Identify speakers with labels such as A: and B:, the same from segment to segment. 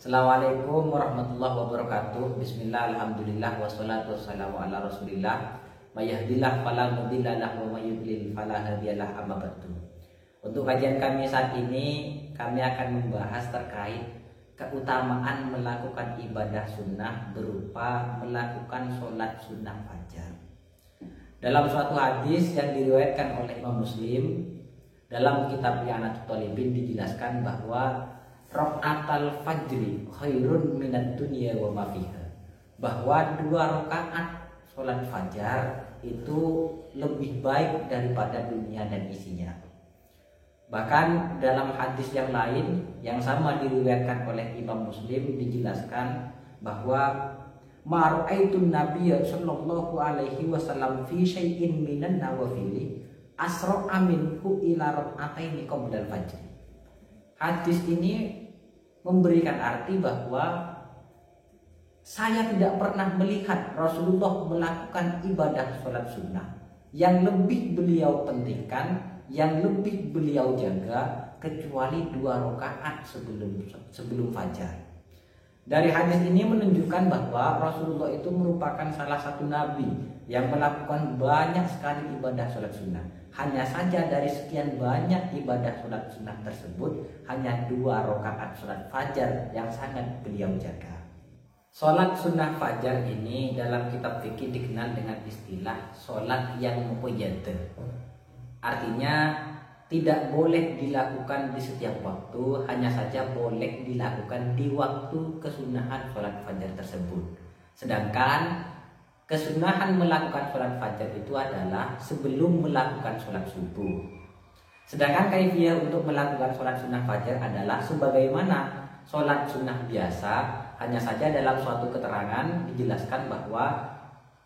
A: Assalamualaikum warahmatullahi wabarakatuh. Bismillah, alhamdulillah, wassalatu wassalamu ala rasulillah. Mayahdillah fala mudilla lahu wa mayudlil fala hadiyalah, amma ba'du. Untuk kajian kami saat ini, kami akan membahas terkait keutamaan melakukan ibadah sunnah berupa melakukan sholat sunnah fajar. Dalam suatu hadis yang diriwayatkan oleh Imam Muslim, dalam kitab I'anatul Talibin dijelaskan bahwa Raka'atul fajri khairun minad dunya wa ma fiha, bahwa 2 rakaat sholat fajar itu lebih baik daripada dunia dan isinya. Bahkan dalam hadis yang lain yang sama diriwayatkan oleh Imam Muslim dijelaskan bahwa ma ra'aitun nabiyya sallallahu alaihi wasallam fi syai'in minan nawafili asra'a minhu ila raka'ataini qabla al-fajr. Hadis ini memberikan arti bahwa saya tidak pernah melihat Rasulullah melakukan ibadah sholat sunnah yang lebih beliau pentingkan, yang lebih beliau jaga kecuali 2 rakaat sebelum fajar. Dari hadis ini menunjukkan bahwa Rasulullah itu merupakan salah satu nabi yang melakukan banyak sekali ibadah sholat sunnah. Hanya saja dari sekian banyak ibadah sholat sunnah tersebut, hanya 2 rakaat sholat fajar yang sangat beliau jaga. Sholat sunnah fajar ini dalam kitab fikih dikenal dengan istilah sholat yang muqayyadah. Artinya tidak boleh dilakukan di setiap waktu, hanya saja boleh dilakukan di waktu kesunahan sholat fajar tersebut. Sedangkan kesunahan melakukan sholat fajar itu adalah sebelum melakukan sholat subuh. Sedangkan kaifiyah untuk melakukan sholat sunnah fajar adalah sebagaimana sholat sunnah biasa, hanya saja dalam suatu keterangan dijelaskan bahwa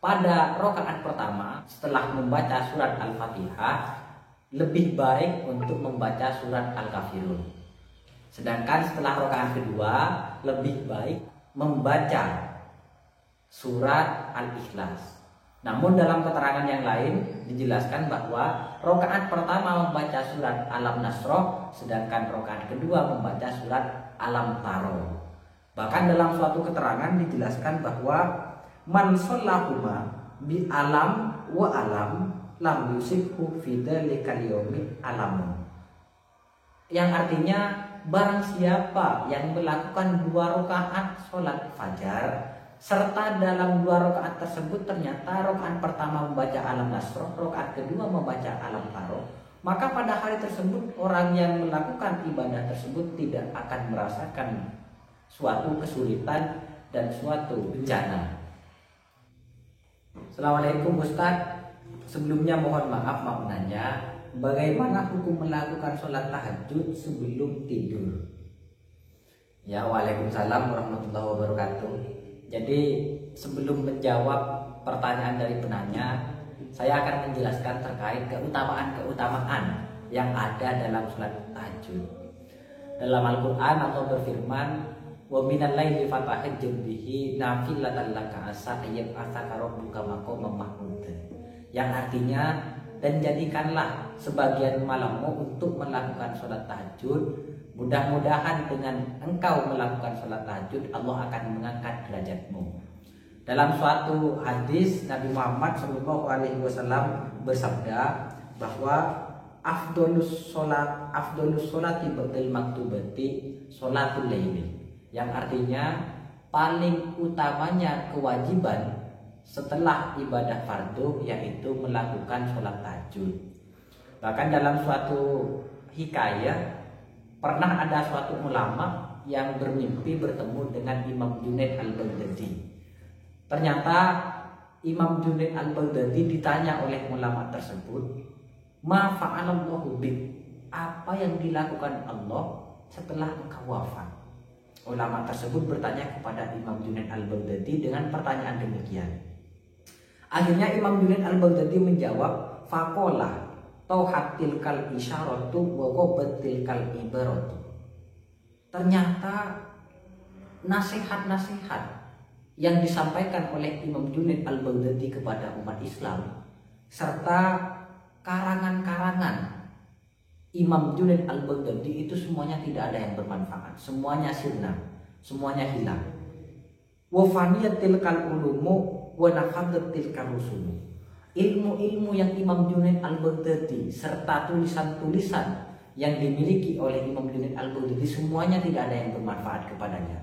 A: pada rakaat pertama setelah membaca surat Al-Fatihah lebih baik untuk membaca surat Al-Kafirun. Sedangkan setelah rakaat kedua lebih baik membaca surat Al-Ikhlas. Namun dalam keterangan yang lain dijelaskan bahwa rakaat pertama membaca surat Alam-Nasroh, sedangkan rakaat kedua membaca surat Alam-Taro. Bahkan dalam suatu keterangan dijelaskan bahwa man shallahuma bi alam wa alam lam yusibhu fi dzalikal yaumi alamun. Yang artinya barang siapa yang melakukan 2 rakaat sholat fajar serta dalam 2 rakaat tersebut ternyata rakaat pertama membaca Alam Nasroh, rakaat kedua membaca Alam Taro, maka pada hari tersebut orang yang melakukan ibadah tersebut tidak akan merasakan suatu kesulitan dan suatu bencana. Assalamualaikum Ustaz. Sebelumnya mohon maaf nanya, bagaimana hukum melakukan sholat tahajud sebelum tidur? Ya, waalaikumsalam warahmatullahi wabarakatuh. Jadi sebelum menjawab pertanyaan dari penanya, saya akan menjelaskan terkait keutamaan-keutamaan yang ada dalam sholat tahajud. Dalam Al-Quran Allah berfirman, wa minal laili fatahajjad bihi nafilatan laka asa ayyab'atsaka rabbuka maqaman mahmuda. Yang artinya, dan jadikanlah sebagian malammu untuk melakukan sholat tahajud. Mudah-mudahan dengan engkau melakukan sholat tahajud Allah akan mengangkat derajatmu. Dalam suatu hadis Nabi Muhammad SAW bersabda bahwa afdolus sholati ba'dal maktubati sholatul laili, yang artinya paling utamanya kewajiban setelah ibadah fardu yaitu melakukan sholat tahajud. Bahkan dalam suatu hikayah pernah ada suatu ulama yang bermimpi bertemu dengan Imam Junaid al-Baghdadi. Ternyata Imam Junaid al-Baghdadi ditanya oleh ulama tersebut, ma fa'alallahu bik, apa yang dilakukan Allah setelah engkau wafat? Ulama tersebut bertanya kepada Imam Junaid al-Baghdadi dengan pertanyaan demikian. Akhirnya Imam Junaid al-Baghdadi menjawab, faqala tauhatil kal isyaratu wa qabatil kal ibaratu. Ternyata nasihat-nasihat yang disampaikan oleh Imam Junaid al-Baghdadi kepada umat Islam serta karangan-karangan Imam Junaid al-Baghdadi itu semuanya tidak ada yang bermanfaat, semuanya sirna. semuanya hilang. Wa faniyat tilkal ulumu wa nafadat tilkal rusumu. Ilmu-ilmu yang Imam Junaid al-Baghdadi serta tulisan-tulisan yang dimiliki oleh Imam Junaid al-Baghdadi semuanya tidak ada yang bermanfaat kepadanya.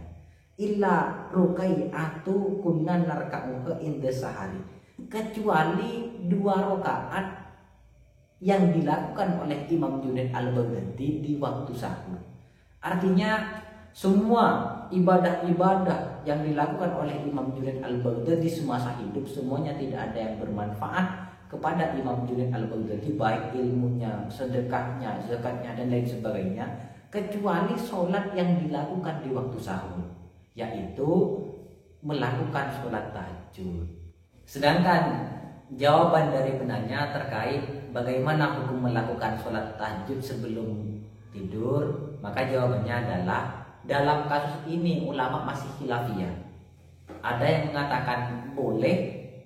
A: Illa rukai'atu kunna narka'uha inda sahari, kecuali 2 rakaat yang dilakukan oleh Imam Junaid al-Baghdadi di waktu sahur. Artinya semua ibadah-ibadah yang dilakukan oleh Imam Junaid al-Baghdadi semasa hidup semuanya tidak ada yang bermanfaat kepada Imam Junaid al-Baghdadi, baik ilmunya, sedekahnya, zakatnya dan lain sebagainya, kecuali sholat yang dilakukan di waktu sahur, yaitu melakukan sholat tahajud. Sedangkan jawaban dari penanya terkait bagaimana hukum melakukan sholat tahajud sebelum tidur, maka jawabannya adalah dalam kasus ini ulama masih khilafiyah. Ada yang mengatakan boleh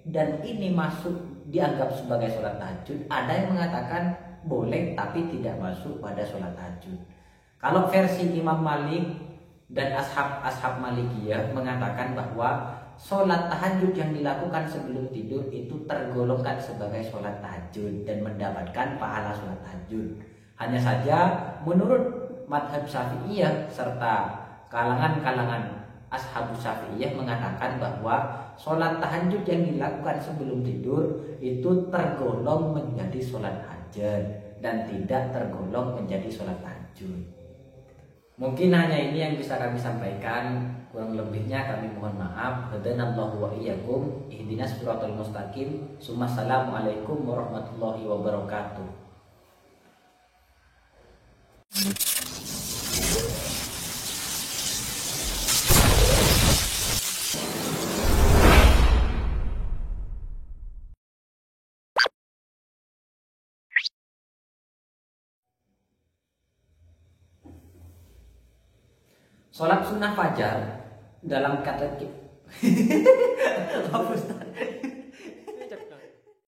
A: dan ini masuk dianggap sebagai sholat tahajud. Ada yang mengatakan boleh tapi tidak masuk pada sholat tahajud. Kalau versi Imam Malik dan ashab Malikiyah mengatakan bahwa sholat tahajud yang dilakukan sebelum tidur itu tergolongkan sebagai sholat tahajud dan mendapatkan pahala sholat tahajud. Hanya saja menurut madhab Syafi'iyah serta kalangan-kalangan ashabus Syafi'iyah mengatakan bahwa sholat tahajud yang dilakukan sebelum tidur itu tergolong menjadi sholat hajat dan tidak tergolong menjadi sholat tahajud. Mungkin hanya ini yang bisa kami sampaikan, kurang lebihnya kami mohon maaf. Hadanallahu wa iyyakum ihdinas siratal mustaqim. Assalamualaikum warahmatullahi wabarakatuh. Sholat sunnah fajar dalam kata